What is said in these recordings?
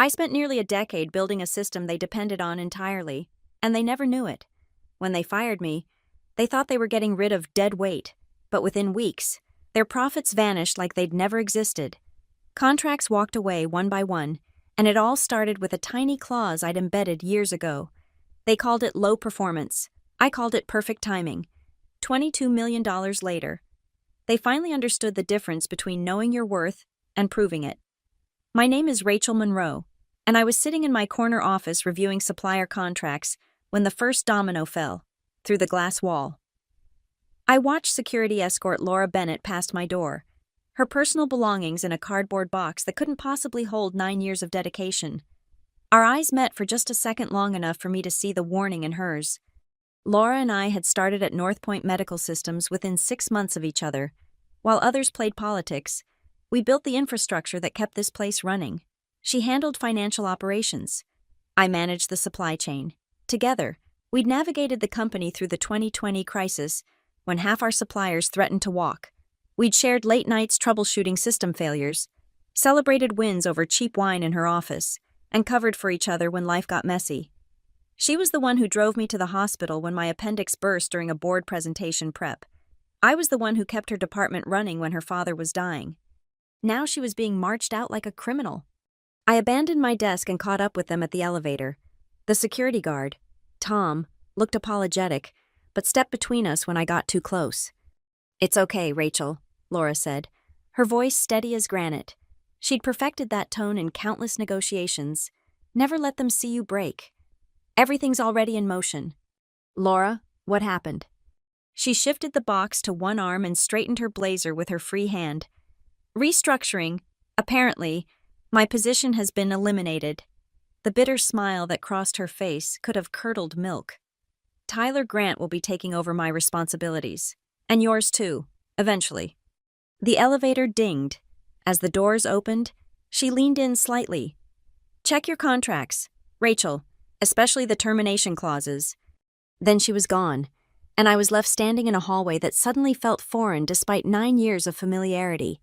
I spent nearly a decade building a system they depended on entirely, and they never knew it. When they fired me, they thought they were getting rid of dead weight, but within weeks, their profits vanished like they'd never existed. Contracts walked away one by one, and it all started with a tiny clause I'd embedded years ago. They called it low performance. I called it perfect timing. $22 million later, they finally understood the difference between knowing your worth and proving it. My name is Rachel Monroe, and I was sitting in my corner office reviewing supplier contracts when the first domino fell, through the glass wall. I watched security escort Laura Bennett past my door, her personal belongings in a cardboard box that couldn't possibly hold 9 years of dedication. Our eyes met for just a second, long enough for me to see the warning in hers. Laura and I had started at North Point Medical Systems within 6 months of each other. While others played politics, we built the infrastructure that kept this place running. She handled financial operations. I managed the supply chain. Together, we'd navigated the company through the 2020 crisis when half our suppliers threatened to walk. We'd shared late nights troubleshooting system failures, celebrated wins over cheap wine in her office, and covered for each other when life got messy. She was the one who drove me to the hospital when my appendix burst during a board presentation prep. I was the one who kept her department running when her father was dying. Now she was being marched out like a criminal. I abandoned my desk and caught up with them at the elevator. The security guard, Tom, looked apologetic, but stepped between us when I got too close. "It's okay, Rachel," Laura said, her voice steady as granite. She'd perfected that tone in countless negotiations. Never let them see you break. Everything's already in motion. "Laura, what happened?" She shifted the box to one arm and straightened her blazer with her free hand. "Restructuring. Apparently, my position has been eliminated." The bitter smile that crossed her face could have curdled milk. "Tyler Grant will be taking over my responsibilities. And yours too, eventually." The elevator dinged. As the doors opened, she leaned in slightly. "Check your contracts, Rachel, especially the termination clauses." Then she was gone, and I was left standing in a hallway that suddenly felt foreign despite 9 years of familiarity.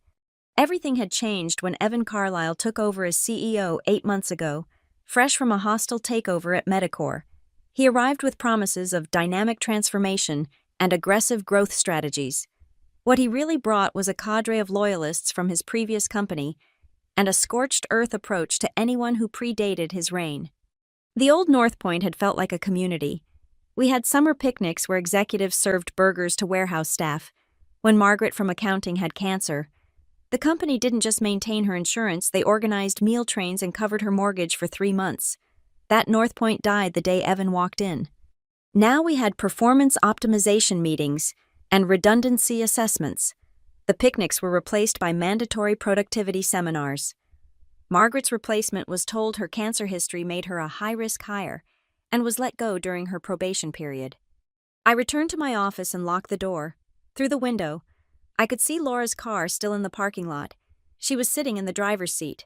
Everything had changed when Evan Carlisle took over as CEO 8 months ago, fresh from a hostile takeover at Medicor. He arrived with promises of dynamic transformation and aggressive growth strategies. What he really brought was a cadre of loyalists from his previous company and a scorched earth approach to anyone who predated his reign. The old North Point had felt like a community. We had summer picnics where executives served burgers to warehouse staff. When Margaret from accounting had cancer, the company didn't just maintain her insurance, they organized meal trains and covered her mortgage for 3 months. That North Point died the day Evan walked in. Now we had performance optimization meetings and redundancy assessments. The picnics were replaced by mandatory productivity seminars. Margaret's replacement was told her cancer history made her a high-risk hire and was let go during her probation period. I returned to my office and locked the door. Through the window, I could see Laura's car still in the parking lot. She was sitting in the driver's seat,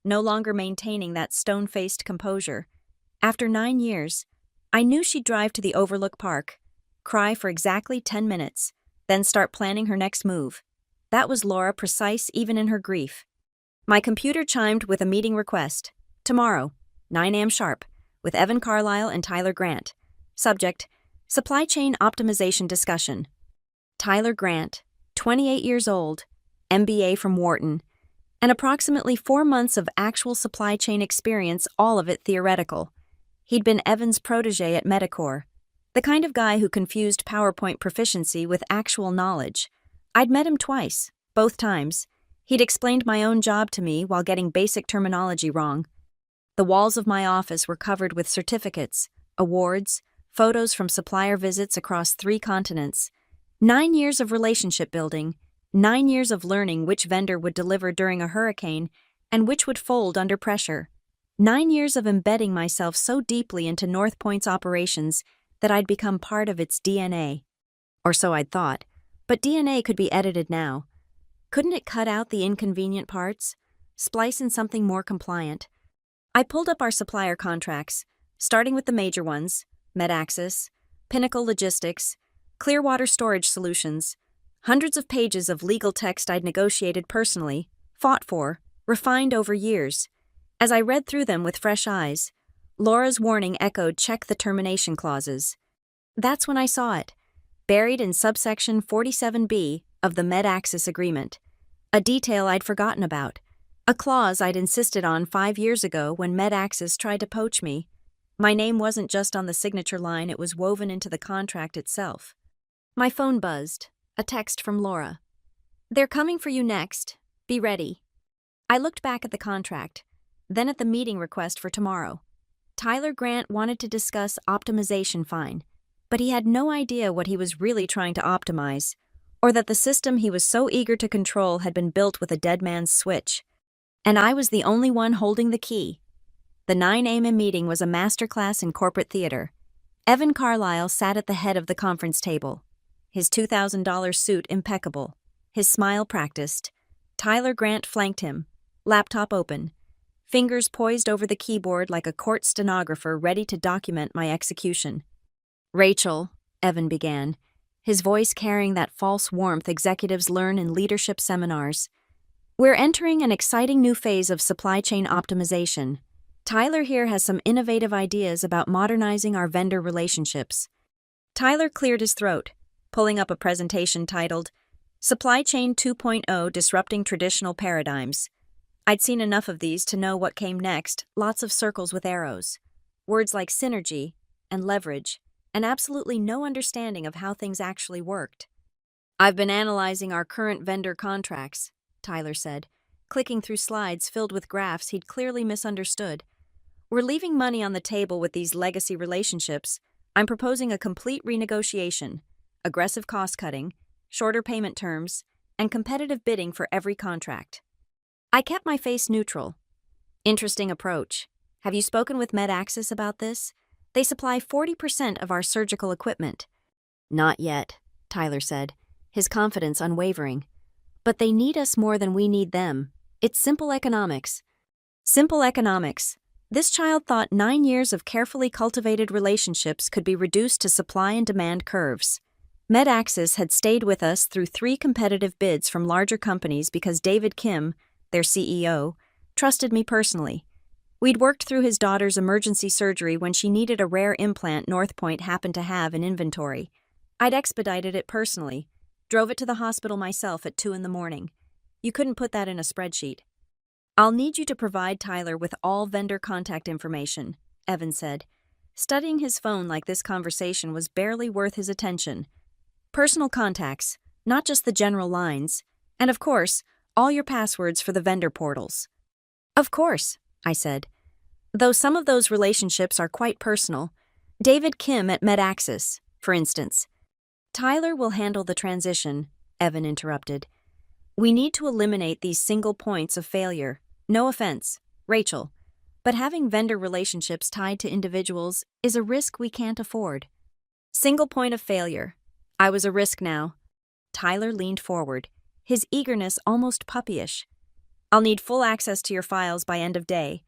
no longer maintaining that stone-faced composure. After 9 years, I knew she'd drive to the Overlook Park, cry for exactly 10 minutes, then start planning her next move. That was Laura, precise even in her grief. My computer chimed with a meeting request. Tomorrow, 9 a.m. sharp, with Evan Carlisle and Tyler Grant. Subject, Supply Chain Optimization Discussion. Tyler Grant, 28 years old, MBA from Wharton, and approximately 4 months of actual supply chain experience, all of it theoretical. He'd been Evan's protege at Medicor, the kind of guy who confused PowerPoint proficiency with actual knowledge. I'd met him twice, both times. He'd explained my own job to me while getting basic terminology wrong. The walls of my office were covered with certificates, awards, photos from supplier visits across 3 continents. 9 years of relationship building, 9 years of learning which vendor would deliver during a hurricane and which would fold under pressure. 9 years of embedding myself so deeply into North Point's operations that I'd become part of its DNA. Or so I'd thought. But DNA could be edited now. Couldn't it cut out the inconvenient parts? Splice in something more compliant? I pulled up our supplier contracts, starting with the major ones: MedAxis, Pinnacle Logistics, Clearwater Storage Solutions. Hundreds of pages of legal text I'd negotiated personally, fought for, refined over years. As I read through them with fresh eyes, Laura's warning echoed check the termination clauses. That's when I saw it, buried in subsection 47B of the Med-Access Agreement, a detail I'd forgotten about, a clause I'd insisted on 5 years ago when Med-Access tried to poach me. My name wasn't just on the signature line, it was woven into the contract itself. My phone buzzed, a text from Laura. "They're coming for you next. Be ready." I looked back at the contract, then at the meeting request for tomorrow. Tyler Grant wanted to discuss optimization fine, but he had no idea what he was really trying to optimize, or that the system he was so eager to control had been built with a dead man's switch. And I was the only one holding the key. The 9 a.m. meeting was a masterclass in corporate theater. Evan Carlisle sat at the head of the conference table, his $2,000 suit impeccable, his smile practiced. Tyler Grant flanked him, laptop open, fingers poised over the keyboard like a court stenographer ready to document my execution. "Rachel," Evan began, his voice carrying that false warmth executives learn in leadership seminars. "We're entering an exciting new phase of supply chain optimization. Tyler here has some innovative ideas about modernizing our vendor relationships." Tyler cleared his throat, pulling up a presentation titled Supply Chain 2.0 Disrupting Traditional Paradigms. I'd seen enough of these to know what came next, lots of circles with arrows, words like synergy and leverage, and absolutely no understanding of how things actually worked. "I've been analyzing our current vendor contracts," Tyler said, clicking through slides filled with graphs he'd clearly misunderstood. "We're leaving money on the table with these legacy relationships. I'm proposing a complete renegotiation, aggressive cost-cutting, shorter payment terms, and competitive bidding for every contract." I kept my face neutral. "Interesting approach. Have you spoken with Med-Access about this? They supply 40% of our surgical equipment." "Not yet," Tyler said, his confidence unwavering. "But they need us more than we need them. It's simple economics." Simple economics. This child thought 9 years of carefully cultivated relationships could be reduced to supply and demand curves. Med-Access had stayed with us through 3 competitive bids from larger companies because David Kim, their CEO, trusted me personally. We'd worked through his daughter's emergency surgery when she needed a rare implant Northpoint happened to have in inventory. I'd expedited it personally, drove it to the hospital myself at 2 in the morning. You couldn't put that in a spreadsheet. "I'll need you to provide Tyler with all vendor contact information," Evan said, studying his phone like this conversation was barely worth his attention. "Personal contacts, not just the general lines, and of course, all your passwords for the vendor portals." "Of course," I said. "Though some of those relationships are quite personal. David Kim at Med-Access, for instance." "Tyler will handle the transition," Evan interrupted. "We need to eliminate these single points of failure. No offense, Rachel, but having vendor relationships tied to individuals is a risk we can't afford." Single point of failure. I was a risk now. Tyler leaned forward, his eagerness almost puppyish. "I'll need full access to your files by end of day.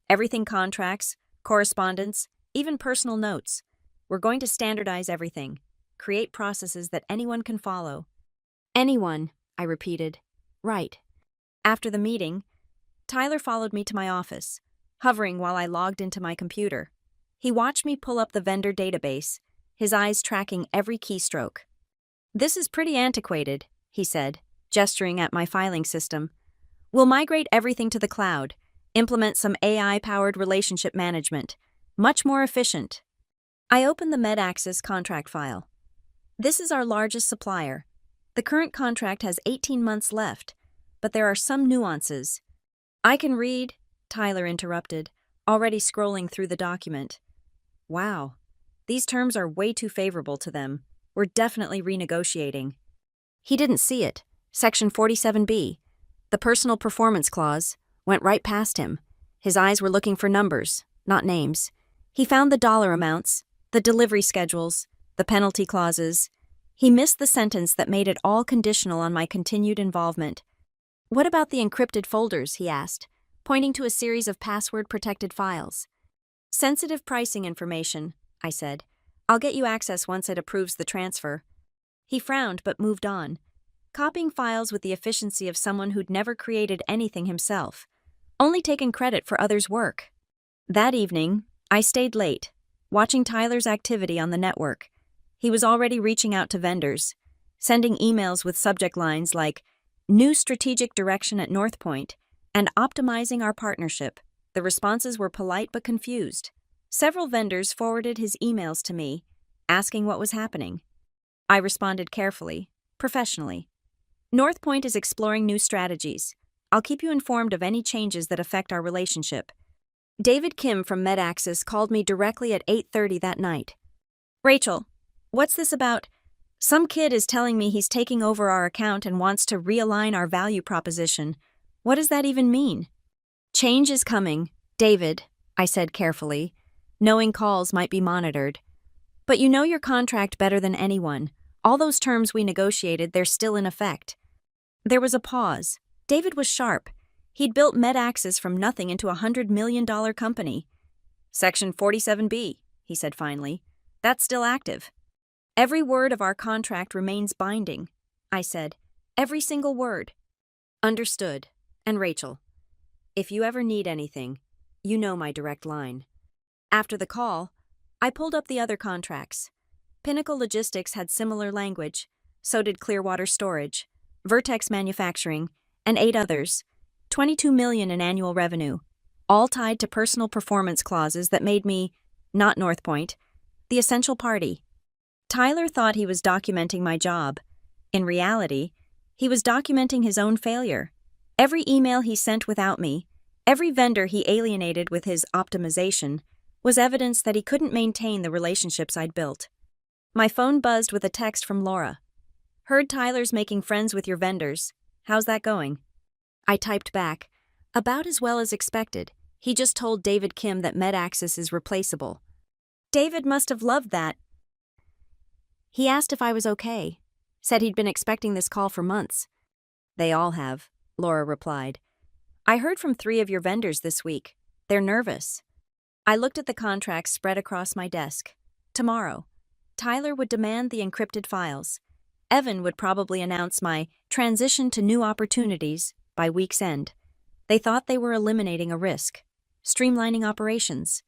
Everything contracts, correspondence, even personal notes. We're going to standardize everything, create processes that anyone can follow." "Anyone," I repeated. "Right." After the meeting, Tyler followed me to my office, hovering while I logged into my computer. He watched me pull up the vendor database, his eyes tracking every keystroke. "This is pretty antiquated," he said, gesturing at my filing system. "We'll migrate everything to the cloud, implement some AI-powered relationship management. Much more efficient." I opened the Med-Access contract file. This is our largest supplier. The current contract has 18 months left, but there are some nuances. "I can read," Tyler interrupted, already scrolling through the document. "Wow, these terms are way too favorable to them. We're definitely renegotiating." He didn't see it. Section 47B, the personal performance clause, went right past him. His eyes were looking for numbers, not names. He found the dollar amounts, the delivery schedules, the penalty clauses. He missed the sentence that made it all conditional on my continued involvement. "What about the encrypted folders?" he asked, pointing to a series of password-protected files. "Sensitive pricing information," I said. "I'll get you access once it approves the transfer." He frowned but moved on, copying files with the efficiency of someone who'd never created anything himself. only taken credit for others' work. That evening, I stayed late, watching Tyler's activity on the network. He was already reaching out to vendors, sending emails with subject lines like, "New strategic direction at North Point," and "Optimizing our partnership." The responses were polite but confused. Several vendors forwarded his emails to me, asking what was happening. I responded carefully, professionally. "North Point is exploring new strategies. I'll keep you informed of any changes that affect our relationship." David Kim from MedAxis called me directly at 8:30 that night. "Rachel, what's this about? Some kid is telling me he's taking over our account and wants to realign our value proposition. What does that even mean?" "Change is coming, David," I said carefully, knowing calls might be monitored. "But you know your contract better than anyone. All those terms we negotiated, they're still in effect." There was a pause. David was sharp. He'd built MedAxis from nothing into a $100 million company. "Section 47B, he said finally. "That's still active." "Every word of our contract remains binding," I said. "Every single word." "Understood. And Rachel, if you ever need anything, you know my direct line." After the call, I pulled up the other contracts. Pinnacle Logistics had similar language, so did Clearwater Storage, Vertex Manufacturing, and 8 others, $22 million in annual revenue, all tied to personal performance clauses that made me, not North Point, the essential party. Tyler thought he was documenting my job. In reality, he was documenting his own failure. Every email he sent without me, every vendor he alienated with his optimization, was evidence that he couldn't maintain the relationships I'd built. My phone buzzed with a text from Laura. "Heard Tyler's making friends with your vendors. How's that going?" I typed back, "About as well as expected. He just told David Kim that MedAxis is replaceable." David must have loved that. He asked if I was okay. Said he'd been expecting this call for months. "They all have," Laura replied. "I heard from 3 of your vendors this week. They're nervous." I looked at the contracts spread across my desk. Tomorrow, Tyler would demand the encrypted files. Evan would probably announce my transition to new opportunities by week's end. They thought they were eliminating a risk, streamlining operations.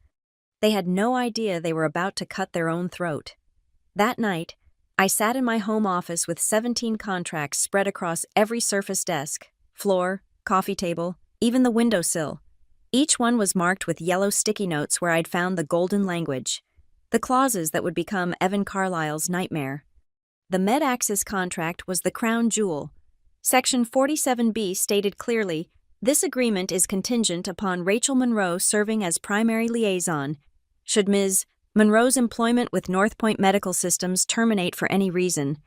They had no idea they were about to cut their own throat. That night, I sat in my home office with 17 contracts spread across every surface desk, floor, coffee table, even the windowsill. Each one was marked with yellow sticky notes where I'd found the golden language, the clauses that would become Evan Carlisle's nightmare. The MedAxis contract was the crown jewel. Section 47B stated clearly, "This agreement is contingent upon Rachel Monroe serving as primary liaison. Should Ms. Monroe's employment with North Point Medical Systems terminate for any reason,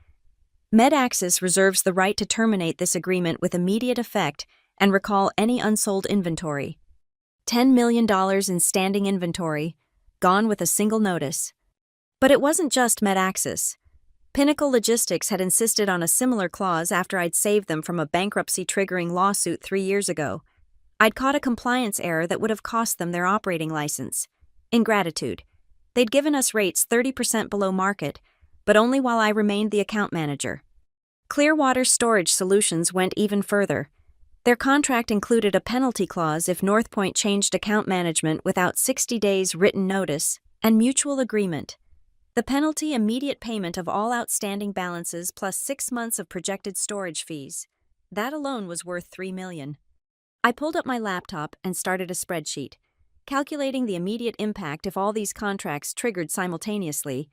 MedAxis reserves the right to terminate this agreement with immediate effect and recall any unsold inventory. $10 million in standing inventory, gone with a single notice." But it wasn't just MedAxis. Pinnacle Logistics had insisted on a similar clause after I'd saved them from a bankruptcy-triggering lawsuit 3 years ago. I'd caught a compliance error that would have cost them their operating license. In gratitude, they'd given us rates 30% below market, but only while I remained the account manager. Clearwater Storage Solutions went even further. Their contract included a penalty clause if North Point changed account management without 60 days written notice and mutual agreement. The penalty: immediate payment of all outstanding balances plus 6 months of projected storage fees. That alone was worth $3 million. I pulled up my laptop and started a spreadsheet, calculating the immediate impact if all these contracts triggered simultaneously.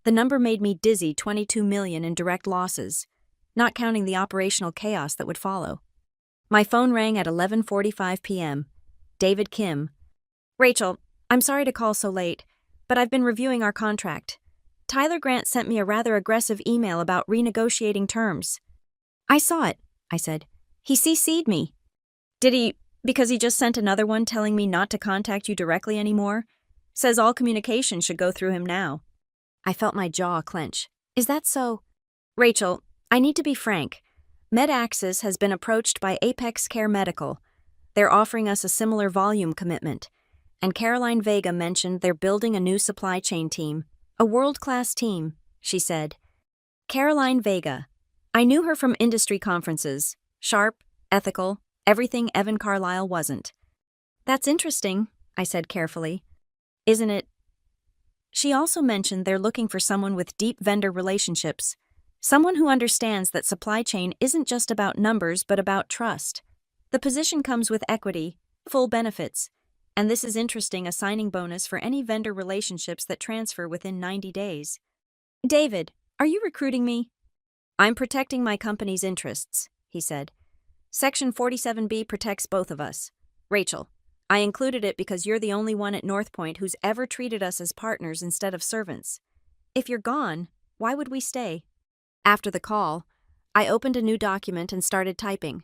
The number made me dizzy: $22 million in direct losses, not counting the operational chaos that would follow. My phone rang at 11:45 p.m. David Kim. "Rachel, I'm sorry to call so late, but I've been reviewing our contract. Tyler Grant sent me a rather aggressive email about renegotiating terms." "I saw it," I said. "He CC'd me." "Did he, because he just sent another one telling me not to contact you directly anymore? Says all communication should go through him now." I felt my jaw clench. "Is that so?" "Rachel, I need to be frank. MedAxis has been approached by Apex Care Medical. They're offering us a similar volume commitment. And Caroline Vega mentioned they're building a new supply chain team. A world-class team," she said. Caroline Vega. I knew her from industry conferences. Sharp, ethical, everything Evan Carlisle wasn't. That's interesting, I said carefully. Isn't it? She also mentioned they're looking for someone with deep vendor relationships, someone who understands that supply chain isn't just about numbers but about trust. The position comes with equity, full benefits, and this is interesting, a signing bonus for any vendor relationships that transfer within 90 days. David, are you recruiting me? I'm protecting my company's interests, he said. Section 47B protects both of us. Rachel, I included it because you're the only one at North Point who's ever treated us as partners instead of servants. If you're gone, why would we stay? After the call, I opened a new document and started typing.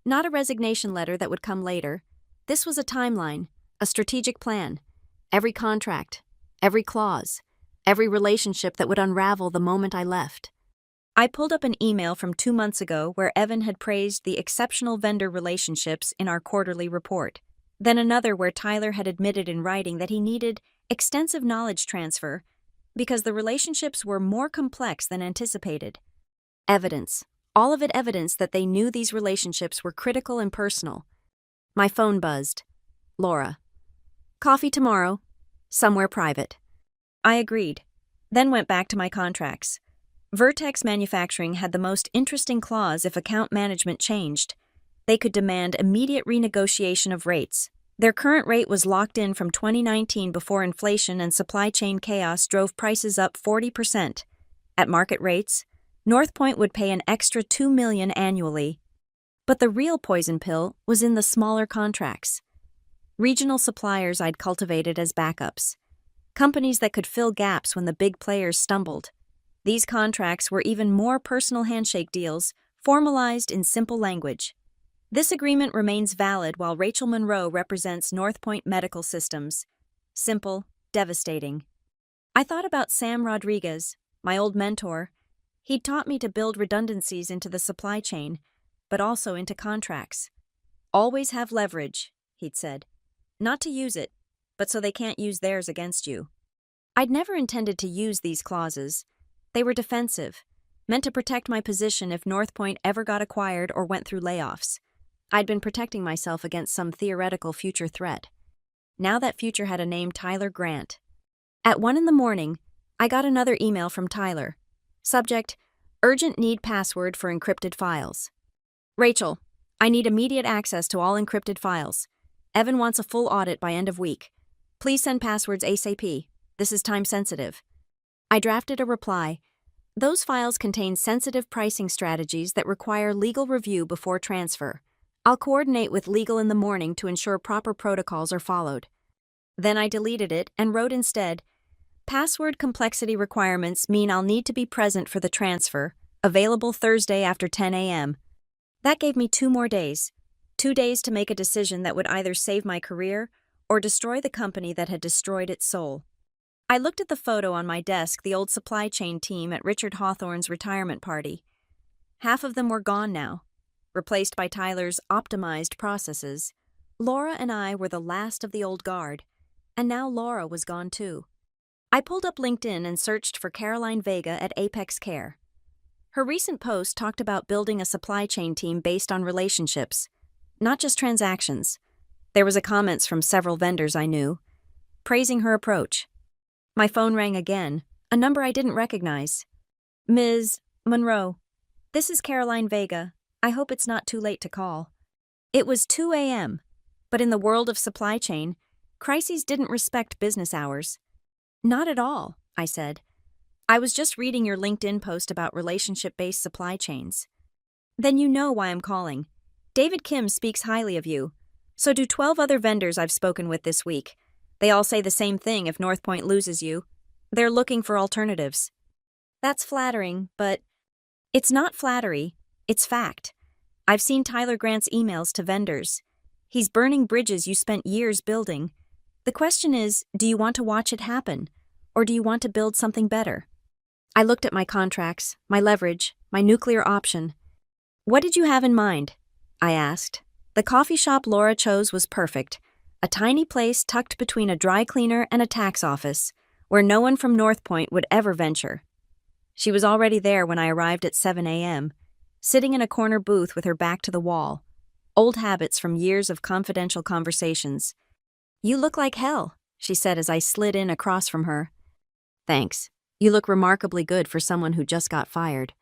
Not a resignation letter that would come later. This was a timeline, a strategic plan. Every contract, every clause, every relationship that would unravel the moment I left. I pulled up an email from 2 months ago where Evan had praised the exceptional vendor relationships in our quarterly report. Then another where Tyler had admitted in writing that he needed extensive knowledge transfer because the relationships were more complex than anticipated. Evidence. All of it evidence that they knew these relationships were critical and personal. My phone buzzed. Laura. Coffee tomorrow. Somewhere private. I agreed, then went back to my contracts. Vertex Manufacturing had the most interesting clause if account management changed. They could demand immediate renegotiation of rates. Their current rate was locked in from 2019 before inflation and supply chain chaos drove prices up 40%. At market rates, North Point would pay an extra $2 million annually. But the real poison pill was in the smaller contracts. Regional suppliers I'd cultivated as backups. Companies that could fill gaps when the big players stumbled. These contracts were even more personal handshake deals, formalized in simple language. This agreement remains valid while Rachel Monroe represents North Point Medical Systems. Simple, devastating. I thought about Sam Rodriguez, my old mentor. He'd taught me to build redundancies into the supply chain, but also into contracts. Always have leverage, he'd said. Not to use it, but so they can't use theirs against you. I'd never intended to use these clauses. They were defensive, meant to protect my position if North Point ever got acquired or went through layoffs. I'd been protecting myself against some theoretical future threat. Now that future had a name, Tyler Grant. At 1 a.m, I got another email from Tyler. Subject, urgent need password for encrypted files. Rachel, I need immediate access to all encrypted files. Evan wants a full audit by end of week. Please send passwords ASAP. This is time sensitive. I drafted a reply. Those files contain sensitive pricing strategies that require legal review before transfer. I'll coordinate with legal in the morning to ensure proper protocols are followed. Then I deleted it and wrote instead, password complexity requirements mean I'll need to be present for the transfer, available Thursday after 10 a.m. That gave me 2 more days. 2 days to make a decision that would either save my career or destroy the company that had destroyed its soul. I looked at the photo on my desk, the old supply chain team at Richard Hawthorne's retirement party. Half of them were gone now, replaced by Tyler's optimized processes. Laura and I were the last of the old guard, and now Laura was gone too. I pulled up LinkedIn and searched for Caroline Vega at Apex Care. Her recent post talked about building a supply chain team based on relationships, not just transactions. There was a comments from several vendors I knew, praising her approach. My phone rang again, a number I didn't recognize. Ms. Monroe, this is Caroline Vega. I hope it's not too late to call. It was 2 a.m., but in the world of supply chain, crises didn't respect business hours. Not at all, I said. I was just reading your LinkedIn post about relationship-based supply chains. Then you know why I'm calling. David Kim speaks highly of you. So do 12 other vendors I've spoken with this week. They all say the same thing if North Point loses you. They're looking for alternatives. That's flattering, but it's not flattery, it's fact. I've seen Tyler Grant's emails to vendors. He's burning bridges you spent years building. The question is, do you want to watch it happen, or do you want to build something better? I looked at my contracts, my leverage, my nuclear option. What did you have in mind? I asked. The coffee shop Laura chose was perfect. A tiny place tucked between a dry cleaner and a tax office, where no one from North Point would ever venture. She was already there when I arrived at 7 a.m., sitting in a corner booth with her back to the wall. Old habits from years of confidential conversations. "You look like hell," she said as I slid in across from her. "Thanks. You look remarkably good for someone who just got fired."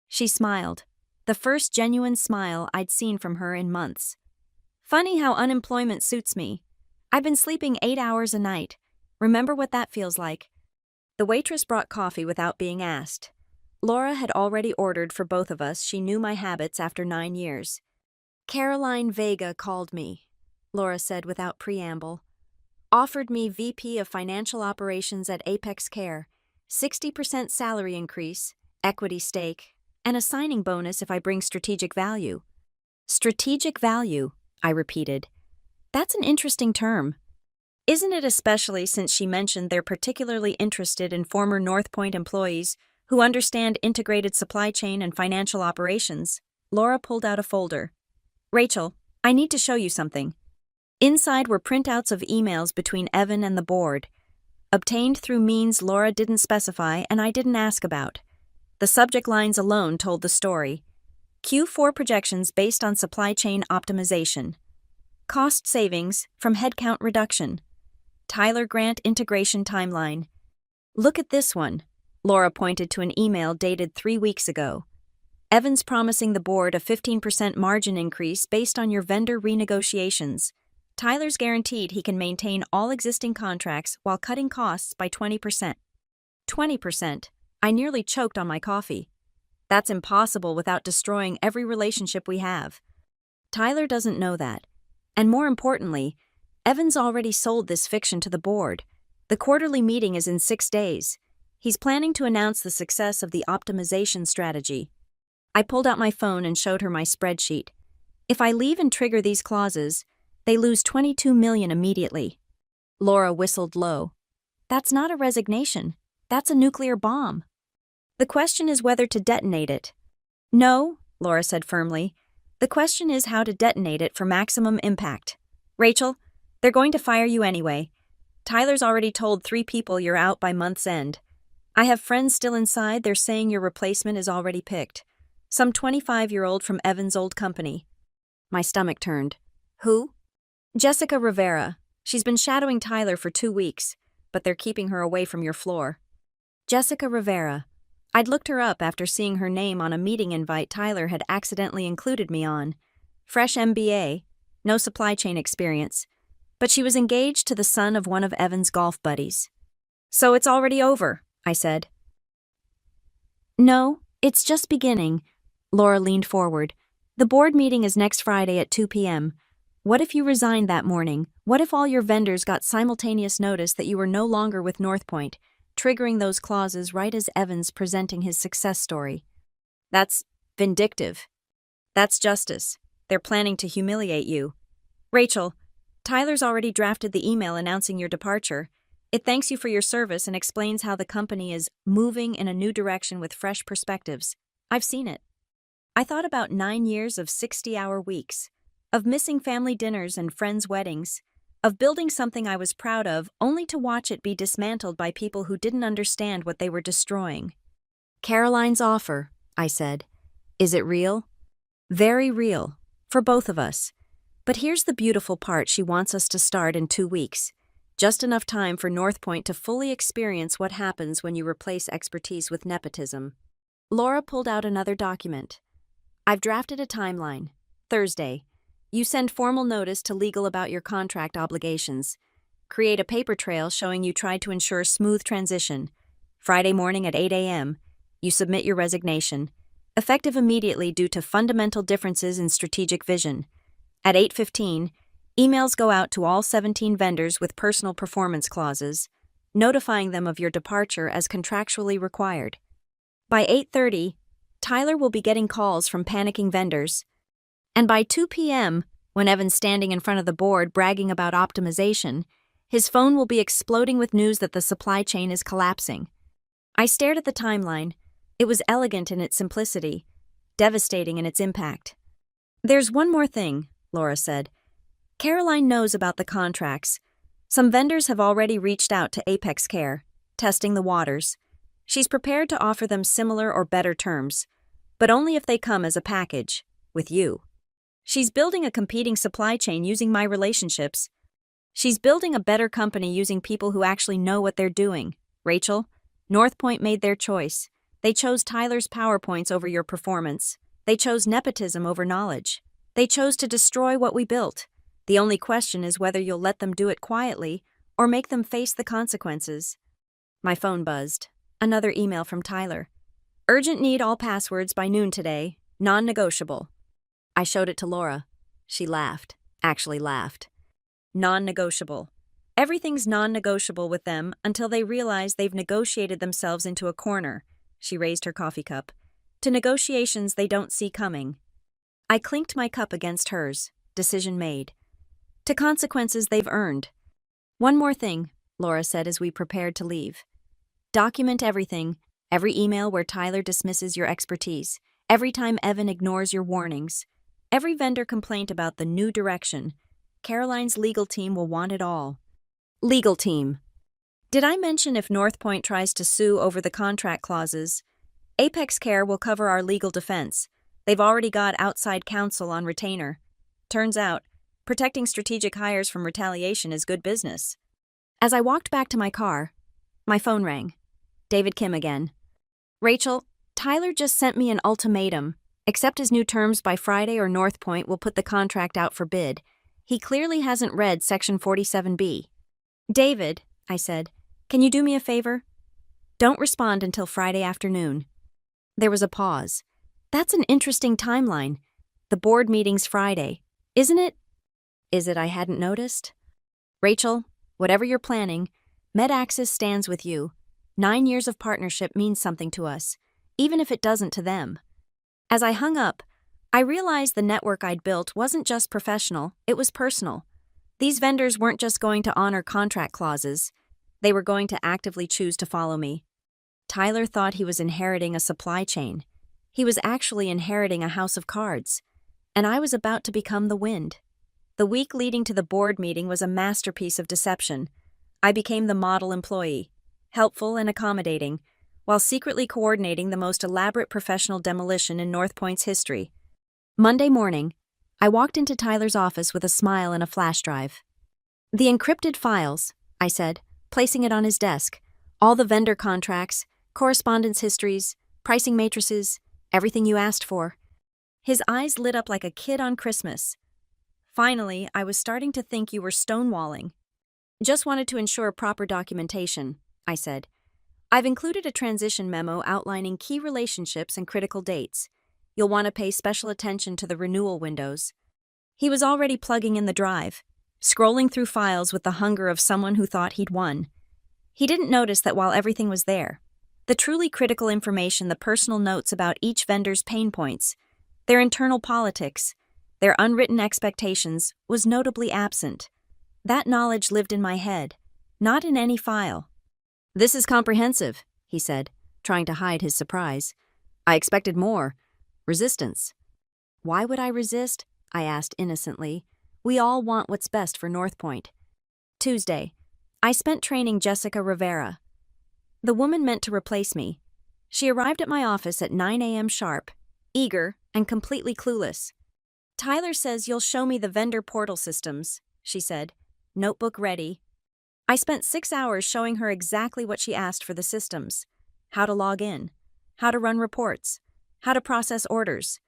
She smiled, the first genuine smile I'd seen from her in months. "Funny how unemployment suits me. I've been sleeping 8 hours a night. Remember what that feels like?" The waitress brought coffee without being asked. Laura had already ordered for both of us. She knew my habits after 9 years. "Caroline Vega called me," Laura said without preamble. "Offered me VP of Financial Operations at Apex Care, 60% salary increase, equity stake, and a signing bonus if I bring strategic value." "Strategic value," I repeated. "That's an interesting term. Isn't it, especially since she mentioned they're particularly interested in former Northpoint employees who understand integrated supply chain and financial operations?" Laura pulled out a folder. "Rachel, I need to show you something." Inside were printouts of emails between Evan and the board, obtained through means Laura didn't specify and I didn't ask about. The subject lines alone told the story. Q4 projections based on supply chain optimization. Cost savings from headcount reduction. Tyler Grant integration timeline. "Look at this one," Laura pointed to an email dated 3 weeks ago. "Evan's promising the board a 15% margin increase based on your vendor renegotiations. Tyler's guaranteed he can maintain all existing contracts while cutting costs by 20%. 20%. I nearly choked on my coffee. That's impossible without destroying every relationship we have. Tyler doesn't know that. And more importantly, Evan's already sold this fiction to the board. The quarterly meeting is in 6 days. He's planning to announce the success of the optimization strategy." I pulled out my phone and showed her my spreadsheet. "If I leave and trigger these clauses, they lose $22 million immediately." Laura whistled low. "That's not a resignation. That's a nuclear bomb. The question is whether to detonate it." "No," Laura said firmly. "The question is how to detonate it for maximum impact. Rachel, they're going to fire you anyway. Tyler's already told 3 people you're out by month's end. I have friends still inside. They're saying your replacement is already picked. Some 25-year-old from Evan's old company." My stomach turned. "Who?" "Jessica Rivera. She's been shadowing Tyler for 2 weeks, but they're keeping her away from your floor." Jessica Rivera. I'd looked her up after seeing her name on a meeting invite Tyler had accidentally included me on. Fresh MBA, no supply chain experience, but she was engaged to the son of one of Evan's golf buddies. "So it's already over," I said. "No, it's just beginning." Laura leaned forward. "The board meeting is next Friday at 2 p.m. What if you resigned that morning? What if all your vendors got simultaneous notice that you were no longer with Northpoint, triggering those clauses right as Evan's presenting his success story?" "That's vindictive. That's justice. They're planning to humiliate you." "Rachel, Tyler's already drafted the email announcing your departure. It thanks you for your service and explains how the company is moving in a new direction with fresh perspectives. I've seen it. I thought about 9 years of 60-hour weeks, of missing family dinners and friends' weddings, of building something I was proud of only to watch it be dismantled by people who didn't understand what they were destroying." "Caroline's offer," I said. "Is it real?" "Very real. For both of us. But here's the beautiful part. She wants us to start in 2 weeks. Just enough time for Northpoint to fully experience what happens when you replace expertise with nepotism." Laura pulled out another document. "I've drafted a timeline. Thursday. You send formal notice to legal about your contract obligations. Create a paper trail showing you tried to ensure smooth transition. Friday morning at 8 a.m., you submit your resignation, effective immediately due to fundamental differences in strategic vision. At 8:15, emails go out to all 17 vendors with personal performance clauses, notifying them of your departure as contractually required. By 8:30, Tyler will be getting calls from panicking vendors. And by 2 p.m., when Evan's standing in front of the board bragging about optimization, his phone will be exploding with news that the supply chain is collapsing." I stared at the timeline. It was elegant in its simplicity, devastating in its impact. "There's one more thing," Laura said. "Caroline knows about the contracts. Some vendors have already reached out to Apex Care, testing the waters. She's prepared to offer them similar or better terms, but only if they come as a package, with you. She's building a competing supply chain using my relationships." She's building a better company using people who actually know what they're doing. Rachel, Northpoint made their choice. They chose Tyler's PowerPoints over your performance. They chose nepotism over knowledge. They chose to destroy what we built. The only question is whether you'll let them do it quietly or make them face the consequences. My phone buzzed. Another email from Tyler. Urgent need all passwords by noon today. Non-negotiable. I showed it to Laura. She laughed. Actually laughed. Non-negotiable. Everything's non-negotiable with them until they realize they've negotiated themselves into a corner. She raised her coffee cup. To negotiations they don't see coming. I clinked my cup against hers. Decision made. To consequences they've earned. One more thing, Laura said as we prepared to leave. Document everything. Every email where Tyler dismisses your expertise. Every time Evan ignores your warnings. Every vendor complaint about the new direction. Caroline's legal team will want it all. Legal team. Did I mention if Northpoint tries to sue over the contract clauses? Apex Care will cover our legal defense. They've already got outside counsel on retainer. Turns out, protecting strategic hires from retaliation is good business. As I walked back to my car, my phone rang. David Kim again. Rachel, Tyler just sent me an ultimatum. Accept his new terms by Friday or Northpoint will put the contract out for bid. He clearly hasn't read Section 47B. David, I said, can you do me a favor? Don't respond until Friday afternoon. There was a pause. That's an interesting timeline. The board meeting's Friday, isn't it? Is it I hadn't noticed? Rachel, whatever you're planning, MedAxis stands with you. 9 years of partnership means something to us, even if it doesn't to them. As I hung up, I realized the network I'd built wasn't just professional, it was personal. These vendors weren't just going to honor contract clauses, they were going to actively choose to follow me. Tyler thought he was inheriting a supply chain. He was actually inheriting a house of cards, and I was about to become the wind. The week leading to the board meeting was a masterpiece of deception. I became the model employee, helpful and accommodating, while secretly coordinating the most elaborate professional demolition in Northpoint's history. Monday morning, I walked into Tyler's office with a smile and a flash drive. The encrypted files, I said, placing it on his desk. All the vendor contracts, correspondence histories, pricing matrices, everything you asked for. His eyes lit up like a kid on Christmas. Finally, I was starting to think you were stonewalling. Just wanted to ensure proper documentation, I said. I've included a transition memo outlining key relationships and critical dates. You'll want to pay special attention to the renewal windows. He was already plugging in the drive, scrolling through files with the hunger of someone who thought he'd won. He didn't notice that while everything was there, the truly critical information, the personal notes about each vendor's pain points, their internal politics, their unwritten expectations, was notably absent. That knowledge lived in my head, not in any file. This is comprehensive, he said, trying to hide his surprise. I expected more. Resistance. Why would I resist? I asked innocently. We all want what's best for Northpoint. Tuesday. I spent training Jessica Rivera. The woman meant to replace me. She arrived at my office at 9 a.m. sharp, eager and completely clueless. Tyler says you'll show me the vendor portal systems, she said, notebook ready. I spent 6 hours showing her exactly what she asked for the systems. How to log in, how to run reports, how to process orders.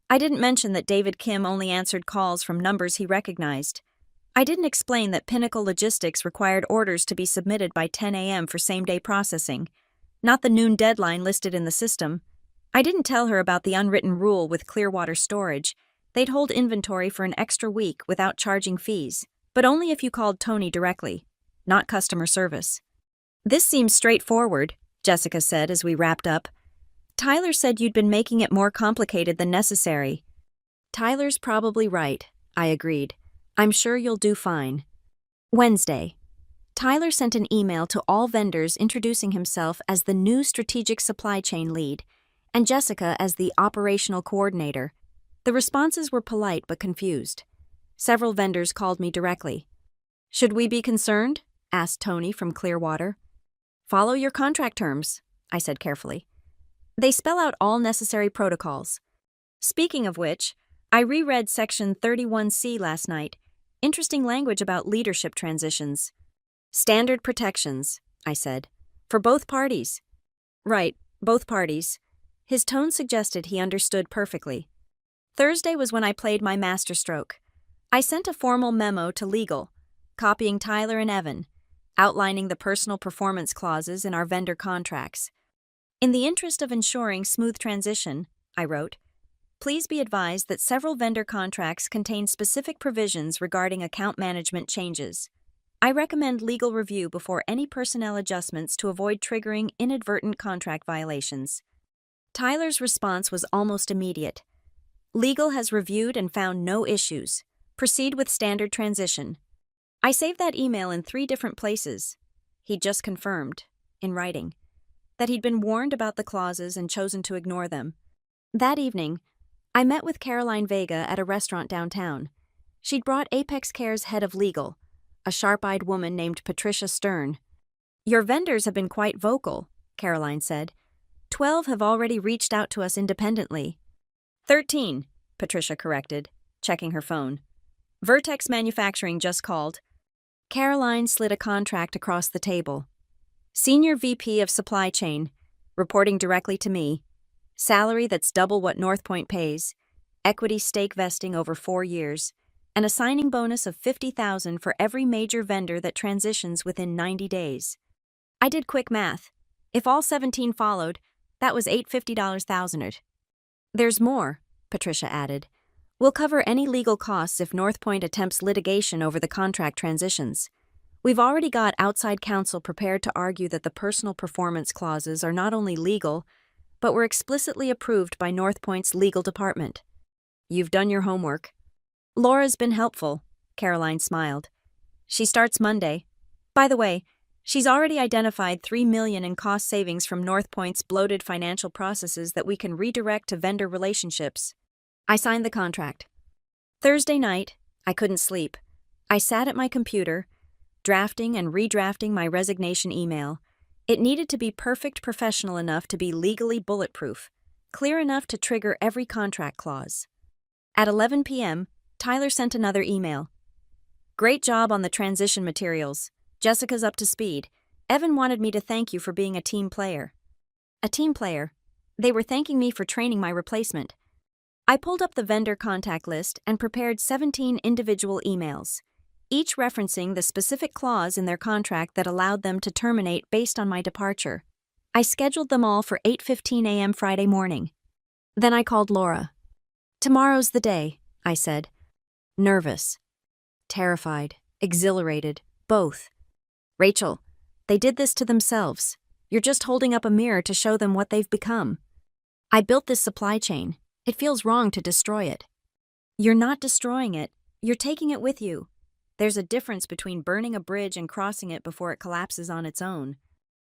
I didn't mention that David Kim only answered calls from numbers he recognized. I didn't explain that Pinnacle Logistics required orders to be submitted by 10 a.m. for same-day processing, not the noon deadline listed in the system. I didn't tell her about the unwritten rule with Clearwater Storage. They'd hold inventory for an extra week without charging fees, but only if you called Tony directly, not customer service. This seems straightforward, Jessica said as we wrapped up. Tyler said you'd been making it more complicated than necessary. Tyler's probably right, I agreed. I'm sure you'll do fine. Wednesday. Tyler sent an email to all vendors introducing himself as the new strategic supply chain lead and Jessica as the operational coordinator. The responses were polite but confused. Several vendors called me directly. Should we be concerned? Asked Tony from Clearwater. Follow your contract terms, I said carefully. They spell out all necessary protocols. Speaking of which, I reread Section 31C last night. Interesting language about leadership transitions. Standard protections, I said. For both parties. Right, both parties. His tone suggested he understood perfectly. Thursday was when I played my masterstroke. I sent a formal memo to legal, copying Tyler and Evan, outlining the personal performance clauses in our vendor contracts. In the interest of ensuring smooth transition, I wrote, please be advised that several vendor contracts contain specific provisions regarding account management changes. I recommend legal review before any personnel adjustments to avoid triggering inadvertent contract violations. Tyler's response was almost immediate. Legal has reviewed and found no issues. Proceed with standard transition. I saved that email in 3 different places. He'd just confirmed, in writing, that he'd been warned about the clauses and chosen to ignore them. That evening, I met with Caroline Vega at a restaurant downtown. She'd brought Apex Care's head of legal, a sharp-eyed woman named Patricia Stern. Your vendors have been quite vocal, Caroline said. 12 have already reached out to us independently. 13, Patricia corrected, checking her phone. Vertex Manufacturing just called. Caroline slid a contract across the table. Senior VP of Supply Chain, reporting directly to me. Salary that's double what Northpoint pays, equity stake vesting over 4 years, and a signing bonus of $50,000 for every major vendor that transitions within 90 days. I did quick math. If all 17 followed, that was $850,000. There's more, Patricia added. We'll cover any legal costs if Northpoint attempts litigation over the contract transitions. We've already got outside counsel prepared to argue that the personal performance clauses are not only legal, but were explicitly approved by Northpoint's legal department. You've done your homework. Laura's been helpful, Caroline smiled. She starts Monday. By the way, she's already identified $3 million in cost savings from Northpoint's bloated financial processes that we can redirect to vendor relationships. I signed the contract. Thursday night, I couldn't sleep. I sat at my computer, drafting and redrafting my resignation email. It needed to be perfect professional enough to be legally bulletproof, clear enough to trigger every contract clause. At 11 p.m., Tyler sent another email. Great job on the transition materials. Jessica's up to speed. Evan wanted me to thank you for being a team player. A team player? They were thanking me for training my replacement. I pulled up the vendor contact list and prepared 17 individual emails, each referencing the specific clause in their contract that allowed them to terminate based on my departure. I scheduled them all for 8:15 a.m. Friday morning. Then I called Laura. Tomorrow's the day, I said. Nervous. Terrified. Exhilarated. Both. Rachel, they did this to themselves. You're just holding up a mirror to show them what they've become. I built this supply chain. It feels wrong to destroy it. You're not destroying it. You're taking it with you. There's a difference between burning a bridge and crossing it before it collapses on its own.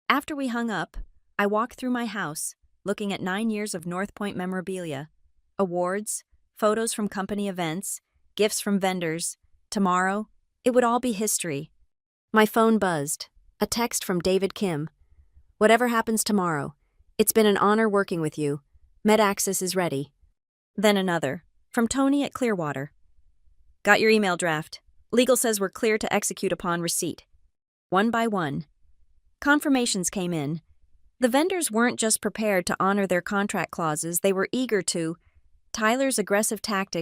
After we hung up, I walked through my house, looking at 9 years of Northpoint memorabilia, awards, photos from company events, gifts from vendors. Tomorrow, it would all be history. My phone buzzed. A text from David Kim. Whatever happens tomorrow, it's been an honor working with you. MedAccess is ready. Then another, from Tony at Clearwater. Got your email draft. Legal says we're clear to execute upon receipt. One by one. Confirmations came in. The vendors weren't just prepared to honor their contract clauses, they were eager to. Tyler's aggressive tactics